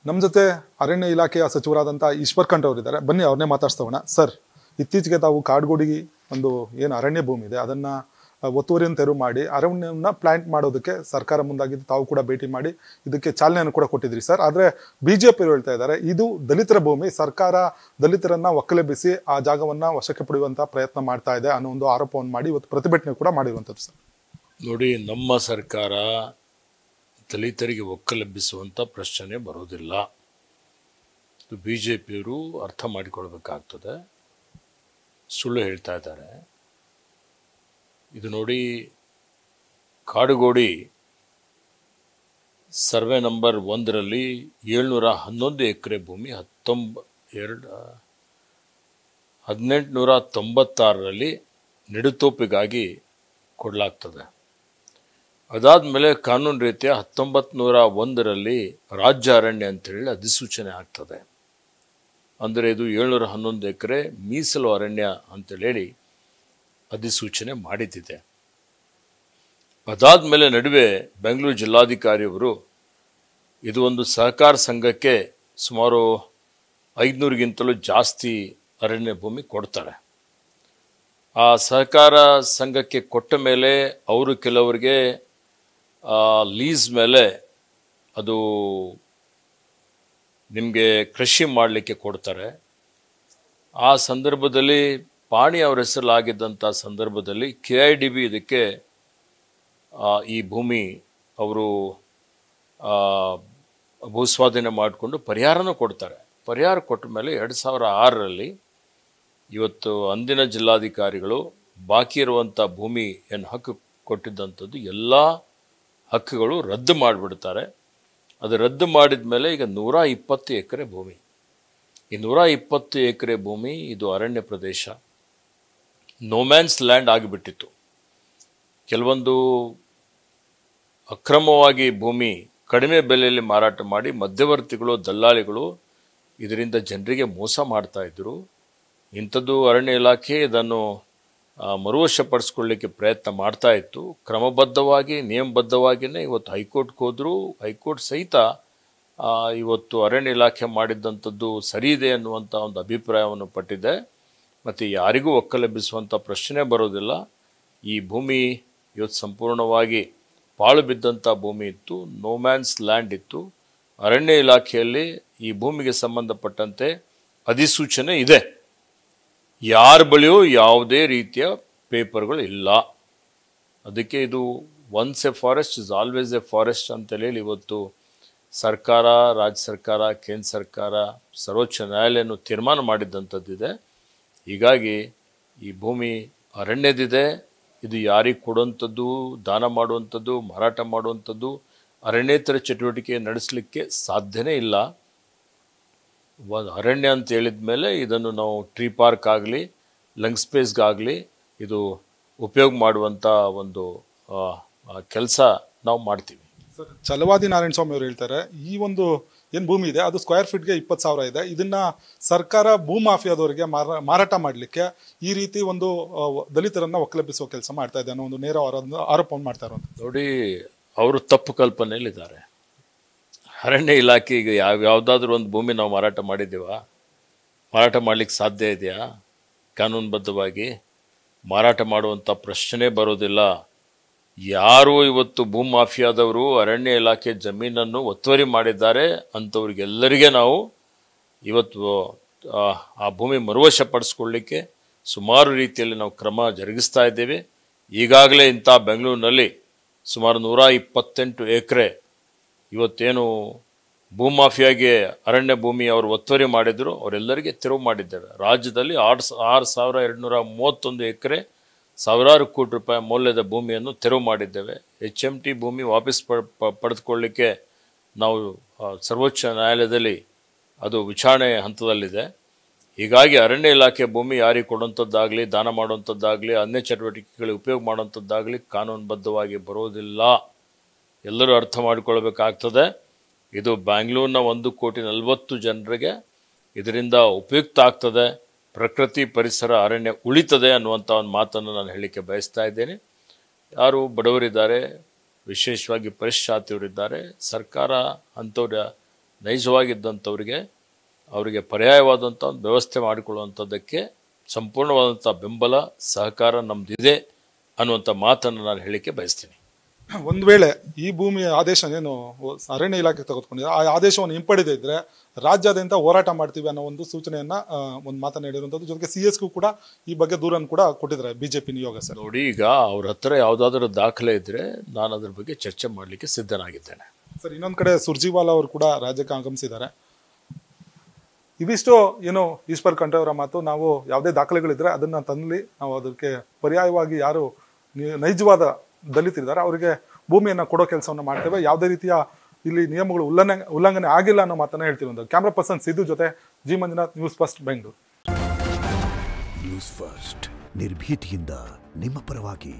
ನಮ್ಮ ಜೊತೆ ಅರಣ್ಯ ಇಲಾಖೆಯ ಸಚಿವರಾದಂಥ ಈಶ್ವರ್ ಖಂಡ್ರೆ ಅವರಿದ್ದಾರೆ. ಬನ್ನಿ ಅವ್ರನ್ನೇ ಮಾತಾಡ್ಸೋಣ. ಸರ್, ಇತ್ತೀಚೆಗೆ ತಾವು ಕಾಡ್ಗೋಡಿ ಒಂದು ಏನು ಅರಣ್ಯ ಭೂಮಿ ಇದೆ ಅದನ್ನು ಒತ್ತುವರಿಯನ್ನು ತೆರವು ಮಾಡಿ ಅರಣ್ಯವನ್ನು ಪ್ಲಾಂಟ್ ಮಾಡೋದಕ್ಕೆ ಸರ್ಕಾರ ಮುಂದಾಗಿದ್ದು, ತಾವು ಕೂಡ ಭೇಟಿ ಮಾಡಿ ಇದಕ್ಕೆ ಚಾಲನೆಯನ್ನು ಕೂಡ ಕೊಟ್ಟಿದ್ರಿ ಸರ್. ಆದರೆ BJP ಹೇಳ್ತಾ ಇದ್ದಾರೆ ಇದು ದಲಿತರ ಭೂಮಿ, ಸರ್ಕಾರ ದಲಿತರನ್ನ ಒಕ್ಕಲೆಬ್ಬಿಸಿ ಆ ಜಾಗವನ್ನು ವಶಕ್ಕೆ ಪಡೆಯುವಂಥ ಪ್ರಯತ್ನ ಮಾಡ್ತಾ ಇದೆ ಅನ್ನೋ ಒಂದು ಆರೋಪವನ್ನು ಮಾಡಿ ಇವತ್ತು ಪ್ರತಿಭಟನೆ ಕೂಡ ಮಾಡಿರುವಂಥದ್ದು ಸರ್. ನೋಡಿ, ನಮ್ಮ ಸರ್ಕಾರ ದಲಿತರಿಗೆ ಒಕ್ಕಲೆಬ್ಬಿಸುವಂಥ ಪ್ರಶ್ನೆ ಬರೋದಿಲ್ಲ. ಇದು BJPಯವರು ಅರ್ಥ ಮಾಡಿಕೊಳ್ಬೇಕಾಗ್ತದೆ. ಸುಳ್ಳು ಹೇಳ್ತಾ ಇದ್ದಾರೆ. ಇದು ನೋಡಿ, ಕಾಡುಗೋಡಿ ಸರ್ವೆ ನಂಬರ್ 1ರಲ್ಲಿ 711 ಎಕರೆ ಭೂಮಿ 1896ರಲ್ಲಿ ನೆಡುತೋಪಿಗಾಗಿ ಕೊಡಲಾಗ್ತದೆ. ಅದಾದಮೇಲೆ ಕಾನೂನು ರೀತಿಯ 1901ರಲ್ಲಿ ರಾಜ್ಯ ಅರಣ್ಯ ಅಂತೇಳಿ ಅಧಿಸೂಚನೆ ಆಗ್ತದೆ. ಅಂದರೆ ಇದು 711 ಎಕರೆ ಮೀಸಲು ಅರಣ್ಯ ಅಂತೇಳಿ ಅಧಿಸೂಚನೆ ಮಾಡಿದ್ದಿದೆ. ಅದಾದಮೇಲೆ ನಡುವೆ ಬೆಂಗಳೂರು ಜಿಲ್ಲಾಧಿಕಾರಿಯವರು ಇದು ಒಂದು ಸಹಕಾರ ಸಂಘಕ್ಕೆ ಸುಮಾರು 500ಗಿಂತಲೂ ಜಾಸ್ತಿ ಅರಣ್ಯ ಭೂಮಿ ಕೊಡ್ತಾರೆ. ಆ ಸಹಕಾರ ಸಂಘಕ್ಕೆ ಕೊಟ್ಟ ಮೇಲೆ ಅವರು ಕೆಲವರಿಗೆ ಲೀಸ್ ಮೇಲೆ ಅದು ನಿಮಗೆ ಕೃಷಿ ಮಾಡಲಿಕ್ಕೆ ಕೊಡ್ತಾರೆ. ಆ ಸಂದರ್ಭದಲ್ಲಿ ಪಾಣಿ ಅವರ ಹೆಸರಲ್ಲಾಗಿದ್ದಂಥ ಸಂದರ್ಭದಲ್ಲಿ KIDB ಇದಕ್ಕೆ ಈ ಭೂಮಿ ಅವರು ಭೂಸ್ವಾಧೀನ ಮಾಡಿಕೊಂಡು ಪರಿಹಾರನೂ ಕೊಡ್ತಾರೆ. ಪರಿಹಾರ ಕೊಟ್ಟ ಮೇಲೆ 2006ರಲ್ಲಿ ಇವತ್ತು ಅಂದಿನ ಜಿಲ್ಲಾಧಿಕಾರಿಗಳು ಬಾಕಿ ಇರುವಂಥ ಭೂಮಿ ಏನು ಹಕ್ಕು ಕೊಟ್ಟಿದ್ದಂಥದ್ದು ಎಲ್ಲ ಹಕ್ಕುಗಳು ರದ್ದು ಮಾಡಿಬಿಡ್ತಾರೆ. ಅದು ರದ್ದು ಮಾಡಿದ ಮೇಲೆ ಈಗ 120 ಎಕರೆ ಭೂಮಿ, ಈ 120 ಎಕರೆ ಭೂಮಿ ಇದು ಅರಣ್ಯ ಪ್ರದೇಶ, ನೋಮ್ಯಾನ್ಸ್ ಲ್ಯಾಂಡ್ ಆಗಿಬಿಟ್ಟಿತ್ತು. ಕೆಲವೊಂದು ಅಕ್ರಮವಾಗಿ ಭೂಮಿ ಕಡಿಮೆ ಬೆಲೆಯಲ್ಲಿ ಮಾರಾಟ ಮಾಡಿ ಮಧ್ಯವರ್ತಿಗಳು, ದಲ್ಲಾಳಿಗಳು ಇದರಿಂದ ಜನರಿಗೆ ಮೋಸ ಮಾಡ್ತಾ ಇದ್ದರು. ಇಂಥದ್ದು ಅರಣ್ಯ ಇಲಾಖೆ ಇದನ್ನು ಮರುವಶಪಡಿಸ್ಕೊಳ್ಳಿಕ್ಕೆ ಪ್ರಯತ್ನ ಮಾಡ್ತಾ ಇತ್ತು. ಕ್ರಮಬದ್ಧವಾಗಿ ನಿಯಮಬದ್ಧವಾಗಿಯೇ ಇವತ್ತು ಹೈಕೋರ್ಟ್ಗೆ ಹೋದರೂ ಹೈಕೋರ್ಟ್ ಸಹಿತ ಇವತ್ತು ಅರಣ್ಯ ಇಲಾಖೆ ಮಾಡಿದ್ದಂಥದ್ದು ಸರಿ ಇದೆ ಅನ್ನುವಂಥ ಒಂದು ಅಭಿಪ್ರಾಯವನ್ನು ಪಟ್ಟಿದೆ. ಮತ್ತು ಯಾರಿಗೂ ಒಕ್ಕಲೆಬ್ಬಿಸುವಂಥ ಪ್ರಶ್ನೆ ಬರೋದಿಲ್ಲ. ಈ ಭೂಮಿ ಇವತ್ತು ಸಂಪೂರ್ಣವಾಗಿ ಪಾಳು ಬಿದ್ದಂಥ ಭೂಮಿ ಇತ್ತು, ನೋಮ್ಯಾನ್ಸ್ ಲ್ಯಾಂಡ್ ಇತ್ತು. ಅರಣ್ಯ ಇಲಾಖೆಯಲ್ಲಿ ಈ ಭೂಮಿಗೆ ಸಂಬಂಧಪಟ್ಟಂತೆ ಅಧಿಸೂಚನೆ ಇದೆ. ಯಾರ ಬಳಿಯೂ ಯಾವುದೇ ರೀತಿಯ ಪೇಪರ್ಗಳು ಇಲ್ಲ. ಅದಕ್ಕೆ ಇದು once A forest is always A forest ಅಂತೇಳಿ ಇವತ್ತು ಸರ್ಕಾರ, ರಾಜ್ಯ ಸರ್ಕಾರ, ಕೇಂದ್ರ ಸರ್ಕಾರ, ಸರ್ವೋಚ್ಚ ನ್ಯಾಯಾಲಯನು ತೀರ್ಮಾನ ಮಾಡಿದ್ದಂಥದ್ದಿದೆ. ಹೀಗಾಗಿ ಈ ಭೂಮಿ ಅರಣ್ಯದಿದೆ. ಇದು ಯಾರಿಗೆ ಕೊಡುವಂಥದ್ದು, ದಾನ ಮಾಡುವಂಥದ್ದು, ಮಾರಾಟ ಮಾಡುವಂಥದ್ದು, ಅರಣ್ಯೇತರ ಚಟುವಟಿಕೆ ನಡೆಸಲಿಕ್ಕೆ ಸಾಧ್ಯನೇ ಇಲ್ಲ. ಅರಣ್ಯ ಅಂತ ಹೇಳಿದ ಮೇಲೆ ಇದನ್ನು ನಾವು ಟ್ರೀ ಪಾರ್ಕ್ ಆಗಲಿ, ಲಂಗ್ ಸ್ಪೇಸ್ಗಾಗಲಿ ಇದು ಉಪಯೋಗ ಮಾಡುವಂಥ ಒಂದು ಕೆಲಸ ನಾವು ಮಾಡ್ತೀವಿ. ಸರ್, ಛಲವಾದಿ ನಾರಾಯಣ ಸ್ವಾಮಿ ಅವರು ಹೇಳ್ತಾರೆ ಈ ಒಂದು ಏನು ಭೂಮಿ ಇದೆ ಅದು ಸ್ಕ್ವೇರ್ ಫೀಟ್ಗೆ 20,000 ಇದೆ. ಇದನ್ನ ಸರ್ಕಾರ ಭೂಮಾಫಿಯಾದವರಿಗೆ ಮಾರಾಟ ಮಾಡಲಿಕ್ಕೆ ಈ ರೀತಿ ಒಂದು ದಲಿತರನ್ನ ಒಕ್ಕಲೆಬ್ಬಿಸುವ ಕೆಲಸ ಮಾಡ್ತಾ ಇದೆ ಅನ್ನೋ ಒಂದು ನೇರ ಆರೋಪವನ್ನು ಮಾಡ್ತಾ ಇರುವಂತ. ನೋಡಿ, ಅವರು ತಪ್ಪು ಕಲ್ಪನೆಯಲ್ಲಿದ್ದಾರೆ. ಅರಣ್ಯ ಇಲಾಖೆಗೆ ಯಾವುದಾದ್ರೂ ಒಂದು ಭೂಮಿ ನಾವು ಮಾರಾಟ ಮಾಡಿದ್ದೀವ? ಮಾರಾಟ ಮಾಡಲಿಕ್ಕೆ ಸಾಧ್ಯ ಇದೆಯಾ? ಕಾನೂನುಬದ್ಧವಾಗಿ ಮಾರಾಟ ಮಾಡುವಂಥ ಪ್ರಶ್ನೆ ಬರೋದಿಲ್ಲ. ಯಾರು ಇವತ್ತು ಭೂಮಾಫಿಯಾದವರು ಅರಣ್ಯ ಇಲಾಖೆ ಜಮೀನನ್ನು ಒತ್ತುವರಿ ಮಾಡಿದ್ದಾರೆ ಅಂಥವ್ರಿಗೆಲ್ಲರಿಗೆ ನಾವು ಇವತ್ತು ಆ ಭೂಮಿ ಮರುವಶಪಡಿಸ್ಕೊಳ್ಳಿಕ್ಕೆ ಸುಮಾರು ರೀತಿಯಲ್ಲಿ ನಾವು ಕ್ರಮ ಜರುಗಿಸ್ತಾ ಇದ್ದೇವೆ. ಈಗಾಗಲೇ ಇಂಥ ಬೆಂಗಳೂರಿನಲ್ಲಿ ಸುಮಾರು 128 ಎಕರೆ ಇವತ್ತೇನು ಭೂಮಾಫಿಯಾಗೆ ಅರಣ್ಯ ಭೂಮಿ ಅವರು ಒತ್ತುವರಿ ಮಾಡಿದ್ರು ಅವರೆಲ್ಲರಿಗೆ ತೆರವು ಮಾಡಿದ್ದೇವೆ. ರಾಜ್ಯದಲ್ಲಿ 6,231 ಎಕರೆ ಸಾವಿರಾರು ಕೋಟಿ ರೂಪಾಯಿ ಮೌಲ್ಯದ ಭೂಮಿಯನ್ನು ತೆರವು ಮಾಡಿದ್ದೇವೆ. HMT ಭೂಮಿ ವಾಪಸ್ ಪಡೆದುಕೊಳ್ಳಲಿಕ್ಕೆ ನಾವು ಸರ್ವೋಚ್ಚ ನ್ಯಾಯಾಲಯದಲ್ಲಿ ಅದು ವಿಚಾರಣೆ ಹಂತದಲ್ಲಿದೆ. ಹೀಗಾಗಿ ಅರಣ್ಯ ಇಲಾಖೆ ಭೂಮಿ ಯಾರಿಗೆ ಕೊಡುವಂಥದ್ದಾಗಲಿ, ದಾನ ಮಾಡುವಂಥದ್ದಾಗಲಿ, ಅನ್ಯ ಚಟುವಟಿಕೆಗಳಿಗೆ ಉಪಯೋಗ ಮಾಡುವಂಥದ್ದಾಗಲಿ ಕಾನೂನುಬದ್ಧವಾಗಿ ಬರೋದಿಲ್ಲ. ಎಲ್ಲರೂ ಅರ್ಥ ಮಾಡಿಕೊಳ್ಬೇಕಾಗ್ತದೆ. ಇದು ಬ್ಯಾಂಗ್ಳೂರಿನ 1,40,00,000 ಜನರಿಗೆ ಇದರಿಂದ ಉಪಯುಕ್ತ ಆಗ್ತದೆ. ಪ್ರಕೃತಿ, ಪರಿಸರ, ಅರಣ್ಯ ಉಳಿತದೆ ಅನ್ನುವಂಥ ಒಂದು ಮಾತನ್ನು ನಾನು ಹೇಳಲಿಕ್ಕೆ ಬಯಸ್ತಾ ಇದ್ದೇನೆ. ಯಾರು ಬಡವರಿದ್ದಾರೆ, ವಿಶೇಷವಾಗಿ ಪರಿಶಾತಿಯವರಿದ್ದಾರೆ, ಸರ್ಕಾರ ಅಂಥವ್ರ ನೈಜವಾಗಿದ್ದಂಥವ್ರಿಗೆ ಅವರಿಗೆ ಪರ್ಯಾಯವಾದಂಥ ಒಂದು ವ್ಯವಸ್ಥೆ ಮಾಡಿಕೊಳ್ಳುವಂಥದ್ದಕ್ಕೆ ಸಂಪೂರ್ಣವಾದಂಥ ಬೆಂಬಲ ಸಹಕಾರ ನಮ್ಮದಿದೆ ಅನ್ನುವಂಥ ಮಾತನ್ನು ನಾನು ಹೇಳಲಿಕ್ಕೆ ಬಯಸ್ತೀನಿ. ಒಂದು ವೇಳೆ ಈ ಭೂಮಿಯ ಆದೇಶ ಏನು ಅರಣ್ಯ ಇಲಾಖೆ ತೆಗೆದುಕೊಂಡಿದೆ ಆ ಆದೇಶವನ್ನು ಹಿಂಪಡೆದೇ ಇದ್ರೆ ರಾಜ್ಯಾದ್ಯಂತ ಹೋರಾಟ ಮಾಡ್ತೀವಿ ಅನ್ನೋ ಒಂದು ಸೂಚನೆಯನ್ನ ಒಂದು ಮಾತನ್ನ ಹೇಳಿರುವಂಥದ್ದು. ಜೊತೆಗೆ CSಗೂ ಕೂಡ ಈ ಬಗ್ಗೆ ದೂರನ್ನು ಕೂಡ ಕೊಟ್ಟಿದ್ದಾರೆ ಬಿಜೆಪಿ ನಿಯೋಗ. ಸರ್ ನೋಡಿ, ಈಗ ಅವ್ರ ಹತ್ರ ಯಾವುದಾದ್ರೂ ದಾಖಲೆ ಇದ್ದರೆ ನಾನು ಅದ್ರ ಬಗ್ಗೆ ಚರ್ಚೆ ಮಾಡಲಿಕ್ಕೆ ಸಿದ್ಧನಾಗಿದ್ದೇನೆ. ಸರ್, ಇನ್ನೊಂದು ಕಡೆ ಸುರ್ಜಿವಾಲಾ ಅವರು ಕೂಡ ರಾಜ್ಯಕ್ಕೆ ಆಗಮಿಸಿದ್ದಾರೆ. ಇವಿಷ್ಟು ಏನು ಈಶ್ವರ್ ಖಂಡ್ರೆ ಅವರ ಮಾತು. ನಾವು ಯಾವುದೇ ದಾಖಲೆಗಳಿದ್ರೆ ಅದನ್ನ ತಂದು ನಾವು ಅದಕ್ಕೆ ಪರ್ಯಾಯವಾಗಿ ಯಾರು ನೈಜವಾದ ದಲಿತರಿದ್ದಾರೆ ಅವರಿಗೆ ಭೂಮಿಯನ್ನು ಕೊಡೋ ಕೆಲಸವನ್ನು ಮಾಡ್ತೇವೆ. ಯಾವುದೇ ರೀತಿಯ ಇಲ್ಲಿ ನಿಯಮಗಳು ಉಲ್ಲಂಘನೆ ಆಗಿಲ್ಲ ಅನ್ನೋ ಮಾತನ್ನ ಹೇಳ್ತಿರೋದು. ಕ್ಯಾಮ್ರಾ ಪರ್ಸನ್ ಸಿದ್ದು ಜೊತೆ G Manjunath, news first, Bengaluru. News first ನಿರ್ಭೀತಿಯಿಂದ ನಿಮ್ಮ ಪರವಾಗಿ.